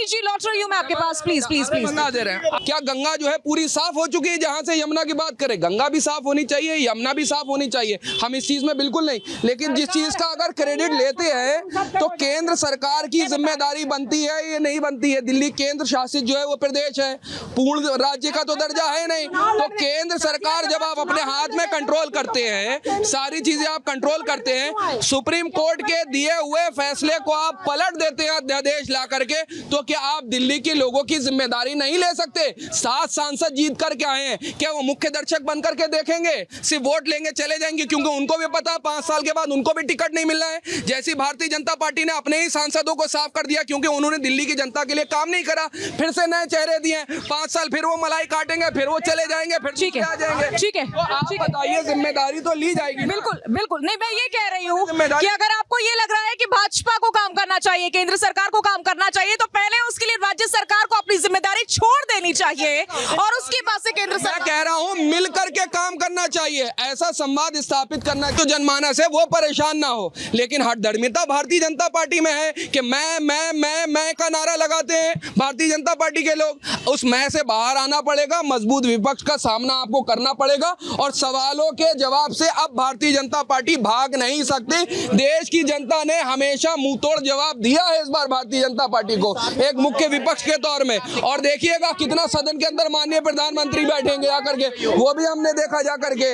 जी लौट रही हूँ मैं आपके पास, प्लीज प्लीज प्लीज। बता दे रहे हैं क्या गंगा जो है पूरी साफ हो चुकी है? जहां से यमुना की बात करें, गंगा भी साफ होनी चाहिए, यमुना भी साफ होनी चाहिए, हम इस चीज में बिल्कुल नहीं। लेकिन जिस चीज का अगर क्रेडिट लेते हैं तो केंद्र सरकार की जिम्मेदारी बनती है, ये नहीं बनती है। दिल्ली केंद्र शासित जो है वो प्रदेश है, पूर्ण राज्य का तो दर्जा है नहीं। तो केंद्र सरकार जब आप अपने हाथ में कंट्रोल करते हैं, सारी चीजें आप कंट्रोल करते हैं, सुप्रीम कोर्ट के दिए हुए फैसले को आप पलट देते हैं अध्यादेश ला करके, तो क्या आप दिल्ली के लोगों की जिम्मेदारी नहीं ले सकते? 7 सांसद जीत करके आए हैं, क्या वो मुख्य दर्शक बन करके देखेंगे? सिर्फ वोट लेंगे चले जाएंगे, क्योंकि उनको भी पता 5 साल के बाद उनको भी टिकट नहीं मिल रहा है। जैसी भारतीय जनता पार्टी ने अपने ही सांसदों को साफ कर दिया, क्योंकि उन्होंने दिल्ली की जनता के लिए काम नहीं करा, फिर से नए चेहरे दिए। 5 साल फिर वो मलाई काटेंगे, फिर वो चले जाएंगे, फिर ठीक आ जाएंगे। ठीक है, तो आप बताइए, जिम्मेदारी तो ली जाएगी। बिल्कुल बिल्कुल नहीं, मैं ये कह रही हूँ कि अगर आपको ये लग रहा है कि भाजपा को काम करना चाहिए, केंद्र सरकार को काम करना चाहिए, तो पहले उसके लिए राज्य सरकार को अपनी जिम्मेदारी छोड़ देनी चाहिए और उसके बाद से केंद्र सरकार। कह रहा हूँ मिल करके काम करना चाहिए, ऐसा संवाद स्थापित करना जो जनमानस है वो परेशान ना हो। लेकिन हठधर्मिता भारतीय जनता पार्टी में है कि मैं का नारा लगाते हैं भारतीय जनता पार्टी के लोग। उस मैं से बाहर आना पड़ेगा, मजबूत विपक्ष का सामना आपको करना पड़ेगा, और सवालों के जवाब से अब भारतीय जनता पार्टी भाग नहीं सकती। देश की जनता ने हमेशा मुंहतोड़ जवाब दिया है इस बार भारतीय जनता पार्टी को एक मुख्य विपक्ष के तौर में। और देखिएगा कितना सदन के अंदर माननीय प्रधानमंत्री बैठेंगे आकर के, वो भी हमने देखा जा करके।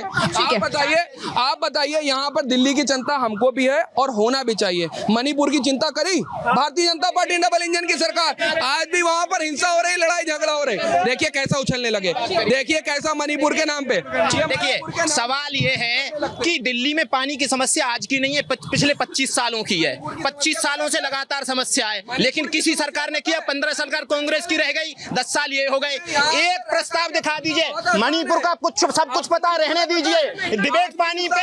आप बताइए यहाँ पर दिल्ली की चिंता हमको भी है और होना भी चाहिए। मणिपुर की चिंता करी Bharatiya Janata party, double engine की सरकार, आज भी वहां पर हिंसा हो रही, लड़ाई झगड़ा हो रही, देखिए कैसा उछलने लगे, देखिए कैसा मणिपुर के नाम पे। देखिए सवाल ये है कि दिल्ली में पानी की समस्या आज की नहीं है, पिछले 25 सालों की है। 25 सालों से लगातार समस्या है, लेकिन किसी सरकार ने किया? 15 सरकार कांग्रेस की रह गई, 10 साल ये हो गए। एक प्रस्ताव दिखा दीजिए, मणिपुर का कुछ सब कुछ पता, रहने दीजिए। डिबेट पानी पे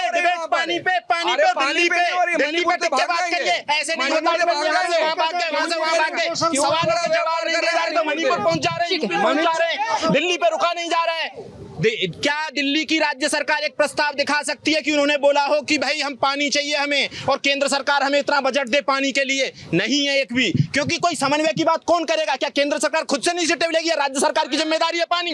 दिल्ली पे टिक के बात करिए, ऐसे नहीं होता है वहां से वहां भाग गए। सवालों का जवाब नहीं दे रहे तो मणिपुर पहुंच जा रहे हैं, दिल्ली पे रुका नहीं जा रहा है। क्या दिल्ली की राज्य सरकार एक प्रस्ताव दिखा सकती है कि उन्होंने बोला हो कि भाई हम पानी चाहिए हमें और केंद्र सरकार हमें इतना बजट दे पानी के लिए? नहीं है एक भी, क्योंकि कोई समन्वय की बात कौन करेगा? क्या केंद्र सरकार खुद से इनिशिएटिव लेगी? राज्य सरकार की जिम्मेदारी है पानी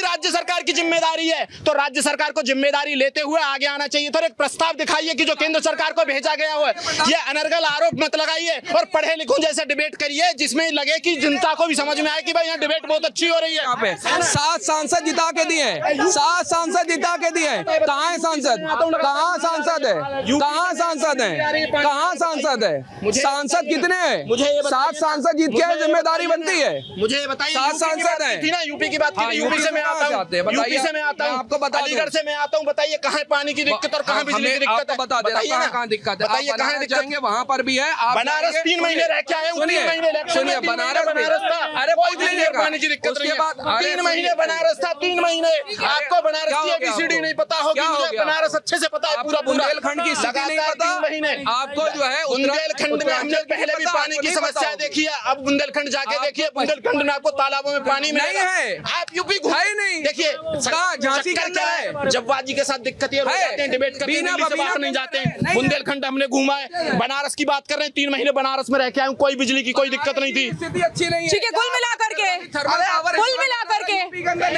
राज्य सरकार की जिम्मेदारी है, तो राज्य सरकार को जिम्मेदारी लेते हुए आगे आना चाहिए। तो एक प्रस्ताव दिखाइए कि जो केंद्र सरकार को भेजा गया हो। ये अनर्गल आरोप मत लगाइए और पढ़े लिखों जैसे डिबेट करिए जिसमें लगे कि जनता को भी समझ में आए कि भाई यहाँ डिबेट बहुत अच्छी हो रही है। यहाँ पे 7 सांसद जिता के दिए, 7 सांसद जिता के दिए। कहाँ है सांसद? कहाँ सांसद है? कहाँ सांसद है? कहाँ सांसद है? सांसद कितने हैं? मुझे 7 सांसद जीत के जिम्मेदारी बनती है। मुझे बताइए, 7 सांसद है थी ना, यूपी की बात की, यूपी से मैं आता हूँ, यूपी से मैं आता हूँ, आपको बता अलीगढ़ से मैं आता हूँ। बताइए कहाँ पानी की दिक्कत और कहाँ बिजली की दिक्कत है? बता देना कहाँ दिक्कत है। बताइए कहाँ जाएंगे वहाँ पर भी है। बनारस 3 महीने रह के आए, 3 महीने सुनिए बनारस था, अरे कोई बिजली और पानी की दिक्कत नहीं है। 3 महीने बनारस था, 3 महीने। आपको बनारस की ABCD नहीं पता होगी, मुझे बनारस अच्छे से पता है पूरा। बुंदेलखंड की स्थिति नहीं पता आपको? जो है बुंदेलखंड में हमने पहले भी पानी की समस्या देखी है, अब बुंदेलखंड जाके देखिए, बुंदेलखंड में आपको तालाबों में पानी नहीं है। आप यूपी नहीं देखिए, झांसी के अंदर है, जब्बाजी के साथ दिक्कत ये जाते हैं, डिबेट करते हैं, दिल्ली से बाहर नहीं जाते हैं। बुंदेलखंड हमने घूमा है, बनारस की बात कर रहे हैं, 3 महीने बनारस में रह के आए, कोई बिजली की कोई दिक्कत नहीं थी। स्थिति अच्छी नहीं है। ठीक है, कुल मिलाकर के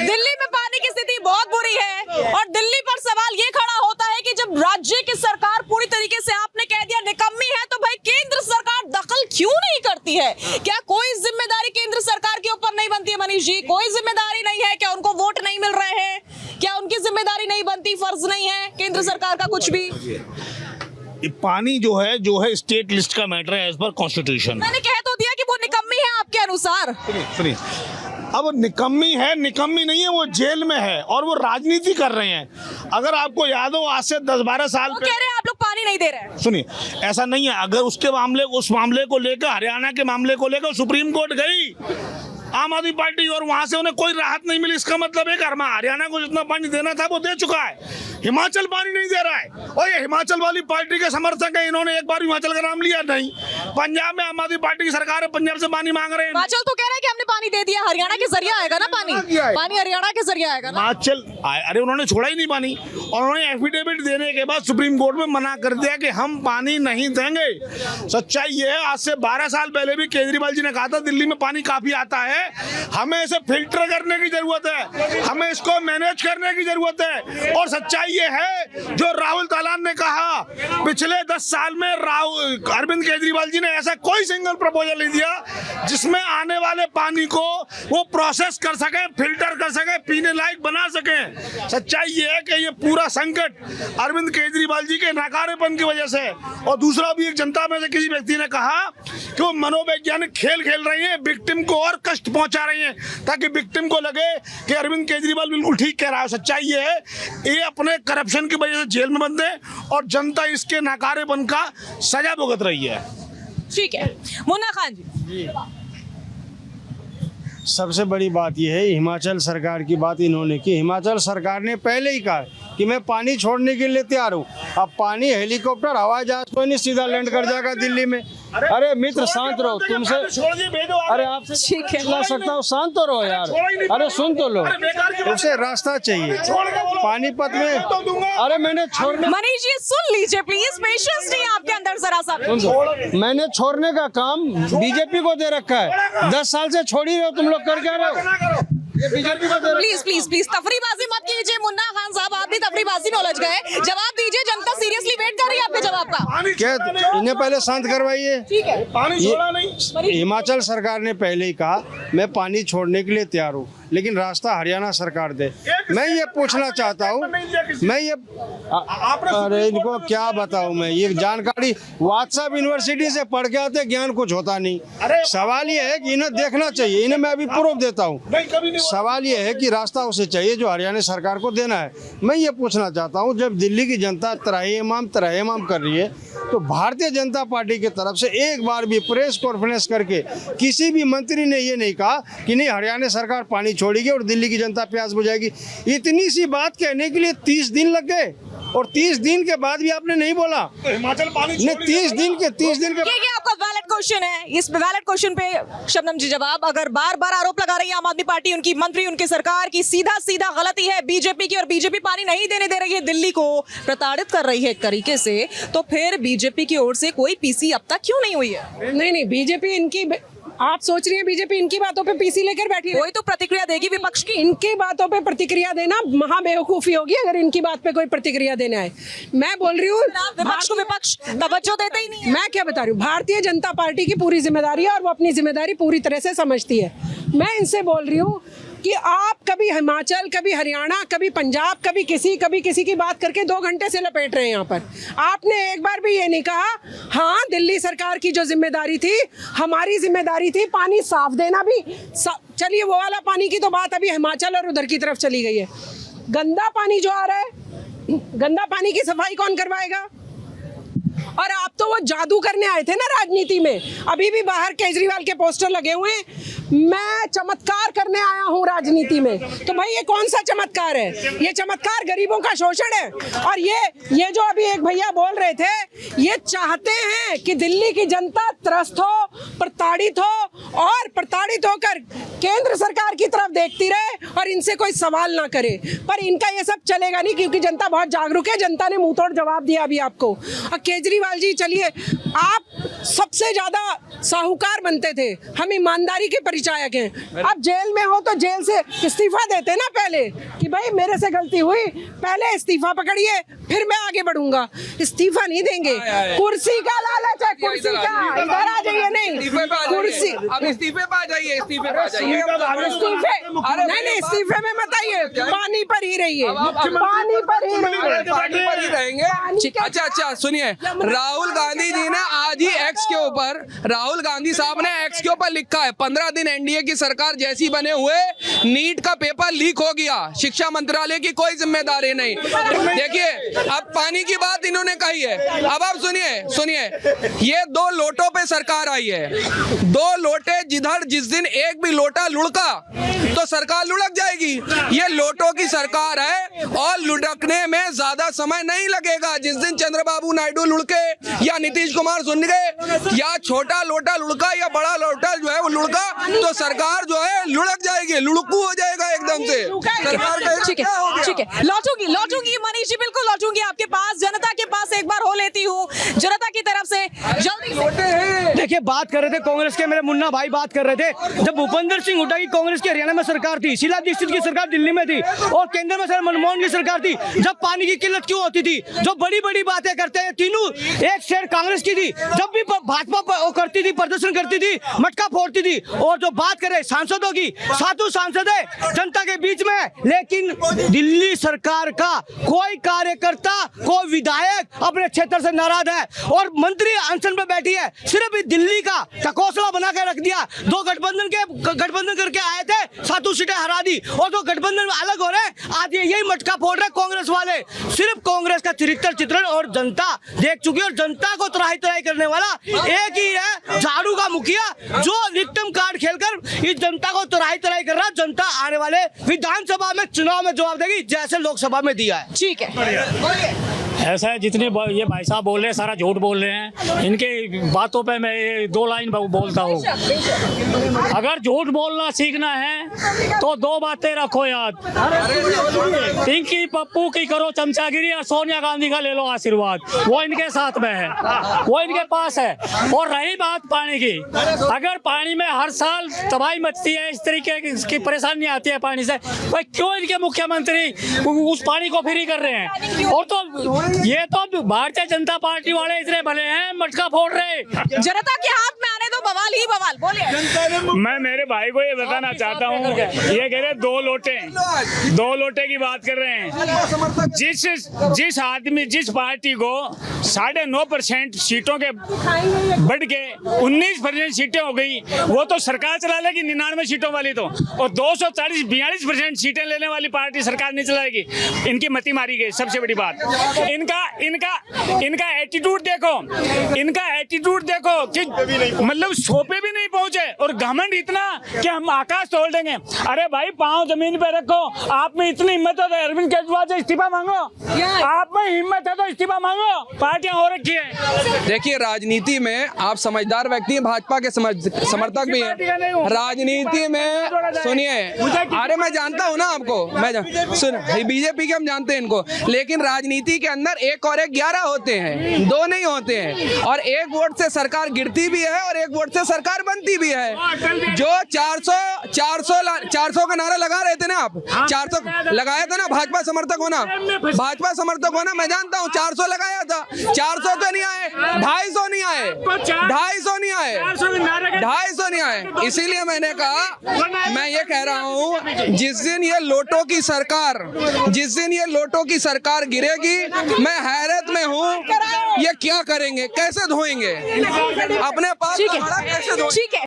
दिल्ली में पानी की स्थिति बहुत बुरी है और दिल्ली पर सवाल ये खड़ा होता है कि जब राज्य की सरकार पूरी तरीके से आपने कह दिया निकम्मी है, तो भाई केंद्र सरकार दखल क्यों नहीं करती है? क्या कोई जिम्मेदारी केंद्र सरकार के ऊपर नहीं बनती है? मनीष जी, कोई जिम्मेदारी नहीं है क्या? उनको वोट नहीं मिल रहे हैं क्या? उनकी जिम्मेदारी नहीं बनती, फर्ज नहीं है केंद्र सरकार का कुछ भी? पानी जो है स्टेट लिस्ट का मैटर है एज पर कॉन्स्टिट्यूशन। मैंने कह तो दिया कि वो निकम्मी है आपके अनुसार। सुनिए, अब निकम्मी है, निकम्मी नहीं है, वो जेल में है और वो राजनीति कर रहे हैं। अगर आपको याद हो, आज से 10-12 साल कह रहे हैं आप लोग पानी नहीं दे रहे हैं। सुनिए, ऐसा नहीं है। अगर उस मामले को लेकर, हरियाणा के मामले को लेकर सुप्रीम कोर्ट गई आम आदमी पार्टी और वहां से उन्हें कोई राहत नहीं मिली, इसका मतलब है हरियाणा को जितना पानी देना था वो दे चुका है। हिमाचल पानी नहीं दे रहा है और ये हिमाचल वाली पार्टी के समर्थक है, इन्होंने एक बार हिमाचल का नाम लिया नहीं। पंजाब में आम आदमी पार्टी की सरकार है, पंजाब से पानी मांग रहे हैं। हिमाचल तो कह रहा है कि हमने पानी दे दिया, हरियाणा के जरिए आएगा ना पानी हरियाणा के जरिए आएगा ना। हिमाचल अरे उन्होंने छोड़ा ही नहीं पानी और उन्होंने एफिडेविट देने के बाद सुप्रीम कोर्ट में मना कर दिया कि हम पानी नहीं देंगे। सच्चाई ये है, आज से 12 साल पहले भी केजरीवाल जी ने कहा था दिल्ली में पानी काफी आता है, हमें इसे फिल्टर करने की जरूरत है, हमें इसको मैनेज करने की जरूरत है। और सच्चाई ये है जो राहुल तालान ने कहा, पिछले 10 साल में अरविंद केजरीवाल जी ने ऐसा कोई सिंगल प्रपोजल नहीं दिया जिसमें आने वाले पानी को वो प्रोसेस कर सके, फिल्टर कर सके, पीने लायक बना सके। सच्चाई ये है कि ये पूरा संकट अरविंद केजरीवाल जी के नाकारेपन की वजह से। और दूसरा भी, एक जनता में से किसी व्यक्ति ने कहा कि वो मनोवैज्ञानिक खेल खेल रही है, विक्टिम को और कष्ट पहुंचा रही है ताकि विक्टिम को लगे कि अरविंद केजरीवाल बिल्कुल ठीक कह रहा है। सच्चाई ये है, ये अपने करप्शन की वजह से जेल में बंद है और जनता इसके नाकारेपन का सजा भुगत रही है। ठीक है, मुन्ना खान जी। सबसे बड़ी बात यह है, हिमाचल सरकार की बात इन्होंने की। हिमाचल सरकार ने पहले ही कहा कि मैं पानी छोड़ने के लिए तैयार हूँ। अब पानी हेलीकॉप्टर, हवाई जहाज कोई नहीं सीधा लैंड कर जाएगा दिल्ली में। अरे मित्र शांत रहो, तुमसे अरे आपसे चिल्ला सकता हूँ, शांत तो रहो यार। अरे सुन तो लो, उसे रास्ता चाहिए पानीपत में। अरे मैंने छोड़ने, मनीष जी सुन लीजिए प्लीज, पेशेंस नहीं आपके अंदर जरा सा। मैंने छोड़ने का काम बीजेपी को दे रखा है, 10 साल से छोड़ ही रहे हो तुम लोग, कर क्या रहे हो? प्लीज प्लीज प्लीज तफरीबाजी मत कीजिए मुन्ना खान साहब, आप भी तफरीबाजी में उलझ गए। जवाब दीजिए, जनता सीरियसली वेट कर रही है आपके जवाब का। क्या इन्हें पहले शांत करवाइए। ठीक है, पानी छोड़ा नहीं। हिमाचल सरकार ने पहले ही कहा मैं पानी छोड़ने के लिए तैयार हूँ, लेकिन रास्ता हरियाणा सरकार दे। मैं ये पूछना चाहता हूँ, अरे इनको क्या बताऊँ मैं, ये जानकारी व्हाट्सएप यूनिवर्सिटी से पढ़ के आते, ज्ञान कुछ होता नहीं। सवाल ये है कि इन्हें देखना चाहिए, इन्हें मैं अभी प्रूफ देता हूँ। सवाल ये है कि रास्ता उसे चाहिए जो हरियाणा सरकार को देना है। मैं ये पूछना चाहता हूँ, जब दिल्ली की जनता त्राहिमाम कर रही है, तो भारतीय जनता पार्टी की तरफ से एक बार भी प्रेस कॉन्फ्रेंस करके किसी भी मंत्री ने ये नहीं कहा कि नहीं हरियाणा सरकार पानी छोड़ेगी और दिल्ली की जनता प्यास बुझाएगी। इतनी सी बात कहने के लिए 30 दिन लग गए। और 30 दिन के बाद भी आपने नहीं बोला। हिमाचल पानी नहीं, 30 दिन के ठीक है, आपका वैलिड क्वेश्चन है। इस वैलिड क्वेश्चन पे शबनम जी जवाब, अगर बार बार आरोप लगा रही है आम आदमी पार्टी, उनकी मंत्री, उनकी सरकार की सीधा सीधा गलती है बीजेपी की, और बीजेपी पानी नहीं देने दे रही है, दिल्ली को प्रताड़ित कर रही है एक तरीके से, तो फिर बीजेपी की ओर से कोई पीसी अब तक क्यों नहीं हुई है? नहीं, बीजेपी इनकी, आप सोच रही है बीजेपी इनकी बातों पे पीसी लेकर बैठी है? कोई तो प्रतिक्रिया देगी विपक्ष की। इनकी बातों पे प्रतिक्रिया देना महा बेवकूफी होगी अगर इनकी बात पे कोई प्रतिक्रिया देने आए। मैं बोल रही हूँ विपक्ष को विपक्ष तवज्जो देते ही नहीं है। मैं क्या बता रही हूँ, भारतीय जनता पार्टी की पूरी जिम्मेदारी है और वो अपनी जिम्मेदारी पूरी तरह से समझती है। मैं इनसे बोल रही हूँ कि आप कभी हिमाचल, कभी हरियाणा, कभी पंजाब, कभी किसी की बात करके 2 घंटे से लपेट रहे हैं यहाँ पर। आपने एक बार भी ये नहीं कहा हाँ दिल्ली सरकार की जो जिम्मेदारी थी, हमारी जिम्मेदारी थी पानी साफ देना भी। चलिए वो वाला पानी की तो बात अभी हिमाचल और उधर की तरफ चली गई है। गंदा पानी जो आ रहा है, गंदा पानी की सफाई कौन करवाएगा? और आप तो वो जादू करने आए थे ना राजनीति में, अभी भी बाहर केजरीवाल के पोस्टर लगे हुए हैं, मैं चमत्कार करने आया हूँ राजनीति में। तो भाई ये कौन सा चमत्कार है? ये चमत्कार गरीबों का शोषण है। और ये जो अभी एक भैया बोल रहे थे, ये चाहते हैं कि दिल्ली की जनता त्रस्त हो, प्रताड़ित हो और प्रताड़ित होकर केंद्र सरकार की तरफ देखती रहे और इनसे कोई सवाल ना करे। पर इनका ये सब चलेगा नहीं क्योंकि जनता बहुत जागरूक है, जनता ने मुंह तोड़ जवाब दिया अभी आपको। और केजरीवाल जी, चलिए आप सबसे ज्यादा साहूकार बनते थे, हम ईमानदारी के परिचायक हैं। अब जेल में हो तो जेल से इस्तीफा देते ना पहले कि भाई मेरे से गलती हुई, पहले इस्तीफा पकड़िए फिर मैं आगे बढ़ूंगा। इस्तीफा नहीं देंगे, कुर्सी का लालच है, कुर्सी का। इधर आ जाइए, नहीं कुर्सी, अब इस्तीफे पे आ जाइए, इस्तीफे पे आ जाइए। नहीं इस्तीफे में मत आइए, पानी पर ही रहिए, पानी पर ही रहेंगे। अच्छा सुनिए, राहुल गांधी जी ने आज ही एक्स के ऊपर, राहुल गांधी साहब ने एक्स के ऊपर लिखा है 15 दिन एनडीए की सरकार जैसी बने हुए, नीट का पेपर लीक हो गया, शिक्षा मंत्रालय की कोई जिम्मेदारी नहीं। देखिए अब पानी की बात इन्होंने कही है, अब आप सुनिए ये 2 लोटों पे सरकार आई है। 2 लोटे जिधर जिस दिन एक भी लोटा लुढ़का तो सरकार लुढ़क जाएगी। ये लोटों की सरकार है और लुढ़कने में ज्यादा समय नहीं लगेगा। जिस दिन चंद्रबाबू नायडू लुढ़के या नीतीश कुमार सुन गए, या छोटा लोटा लुढ़का या बड़ा लोटा जो है वो लुढ़का, तो सरकार जो है लुढ़क जाएगी, लुढ़कू हो जाएगा एकदम से सरकार का। ठीक है, लौटूंगी मनीष जी, बिल्कुल लौटूंगी आपके पास, जनता के पास एक बार हो लेती हूँ, जनता की तरफ से जल्दी से। देखिए बात कर रहे थे कांग्रेस के, मेरे मुन्ना भाई बात कर रहे थे, जब भूपेंद्र सिंह हुड्डा की कांग्रेस की हरियाणा में सरकार थी, शीला दीक्षित की सरकार दिल्ली में थी और केंद्र में सर मनमोहन की सरकार थी, जब पानी की किल्लत क्यों होती थी? जो बड़ी बड़ी बातें करते हैं तीनों, एक शेर कांग्रेस की थी, जब भी भाजपा करती थी, प्रदर्शन करती थी, मटका फोड़ती थी। और जो बात करें सांसदों की, 7 सांसद है जनता के बीच में, लेकिन दिल्ली सरकार का कोई कार्यकर्ता, कोई विधायक अपने क्षेत्र से नाराज है और मंत्री अनशन पे बैठी है। सिर्फ दिल्ली का टकोसला बना के रख दिया। 2 गठबंधन करके आए थे, 7 सीटें हरा दी और 2 गठबंधन अलग हो रहे हैं, आज यही मटका फोड़ रहे कांग्रेस वाले। सिर्फ कांग्रेस का चरित्र चित्रण और जनता देख चुकी है और जनता को तराई करने वाला एक ही है, झाड़ू का मुखिया, जो विक्टिम कार्ड खेलकर इस जनता को तराई कर रहा। जनता आने वाले विधानसभा में चुनाव में जवाब देगी जैसे लोकसभा में दिया है। ठीक है, ऐसा है, जितने ये भाई साहब बोल रहे हैं सारा झूठ बोल रहे हैं। इनके बातों पे मैं 2 लाइन बोलता हूँ। अगर झूठ बोलना सीखना है तो 2 बातें रखो याद, पिंकी पप्पू की करो चमचागिरी और सोनिया गांधी का ले लो आशीर्वाद, वो इनके साथ में है, वो इनके पास है। और रही बात पानी की, अगर पानी में हर साल तबाही मचती है, इस तरीके की परेशानी आती है पानी से, भाई क्यों इनके मुख्यमंत्री उस पानी को फ्री कर रहे हैं? और तो ये तो भारतीय जनता पार्टी वाले इतने भले हैं, मटका फोड़ रहे। जनता के हाथ में आने दो, बवाल ही बवाल, बोलिए। मैं मेरे भाई को ये बताना चाहता हूँ, ये कह रहे 2 लोटे की बात कर रहे हैं। जिस आदमी, जिस पार्टी को 9.5% सीटों के बढ़ के 19% सीटें हो गई, वो तो सरकार चला लेगी 99 सीटों वाली तो, और 242% सीटें लेने वाली पार्टी सरकार नहीं चलाएगी। इनकी मती मारी गई। सबसे बड़ी बात इनका एटीट्यूड देखो, कि मतलब मतलब सोपे भी नहीं पहुंचे और घमंड इतना कि हम आकाश तोड़ देंगे। अरे भाई पांव जमीन पे रखो, आप में इतनी हिम्मत है तो अरविंद केजरीवाल से इस्तीफा मांगो, आप में हिम्मत है तो इस्तीफा मांगो, पार्टियां हो रखी है। देखिए राजनीति में आप समझदार व्यक्ति हैं, भाजपा के समर्थक भी हैं। राजनीति में सुनिए, अरे मैं जानता हूं ना आपको, सुन बीजेपी के हम जानते हैं इनको, लेकिन राजनीति के अंदर 1 और 1 11 होते हैं, 2 नहीं होते हैं। और 1 वोट से सरकार गिरती भी है और 1 वोट से सरकार बनती भी है। जो 400 का नारा लगा रहे थे ना आप, 400 लगाया था ना, भाजपा समर्थक होना, मैं जानता हूँ 400 लगाया था, 400 तो नहीं आए, 250 नहीं आए, 250 नहीं आए। इसीलिए मैंने कहा, मैं ये कह रहा हूँ जिस दिन ये लोटो की सरकार गिरेगी, मैं हैरत में हूँ ये क्या करेंगे, कैसे धोएंगे अपने पास, कैसे धोएंगे? ठीक है।